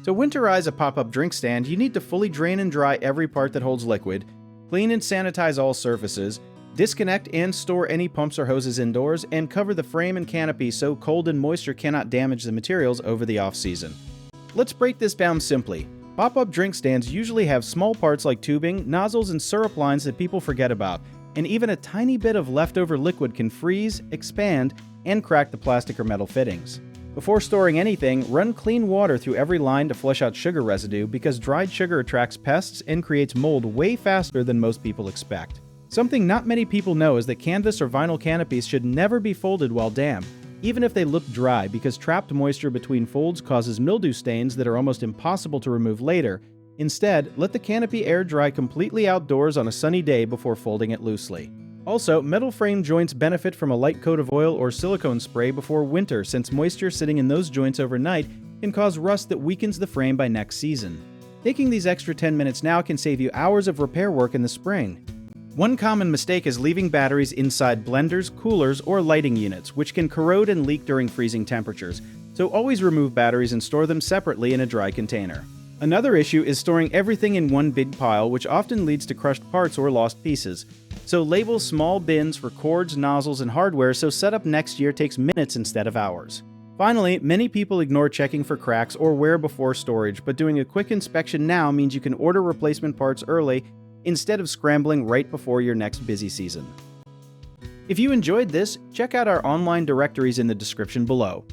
To winterize a pop-up drink stand, you need to fully drain and dry every part that holds liquid, clean and sanitize all surfaces, disconnect and store any pumps or hoses indoors, and cover the frame and canopy so cold and moisture cannot damage the materials over the off-season. Let's break this down simply. Pop-up drink stands usually have small parts like tubing, nozzles, and syrup lines that people forget about, and even a tiny bit of leftover liquid can freeze, expand, and crack the plastic or metal fittings. Before storing anything, run clean water through every line to flush out sugar residue because dried sugar attracts pests and creates mold way faster than most people expect. Something not many people know is that canvas or vinyl canopies should never be folded while damp, even if they look dry, because trapped moisture between folds causes mildew stains that are almost impossible to remove later. Instead, let the canopy air dry completely outdoors on a sunny day before folding it loosely. Also, metal frame joints benefit from a light coat of oil or silicone spray before winter, since moisture sitting in those joints overnight can cause rust that weakens the frame by next season. Taking these extra 10 minutes now can save you hours of repair work in the spring. One common mistake is leaving batteries inside blenders, coolers, or lighting units, which can corrode and leak during freezing temperatures, so always remove batteries and store them separately in a dry container. Another issue is storing everything in one big pile, which often leads to crushed parts or lost pieces. So label small bins for cords, nozzles, and hardware so setup next year takes minutes instead of hours. Finally, many people ignore checking for cracks or wear before storage, but doing a quick inspection now means you can order replacement parts early instead of scrambling right before your next busy season. If you enjoyed this, check out our online directories in the description below.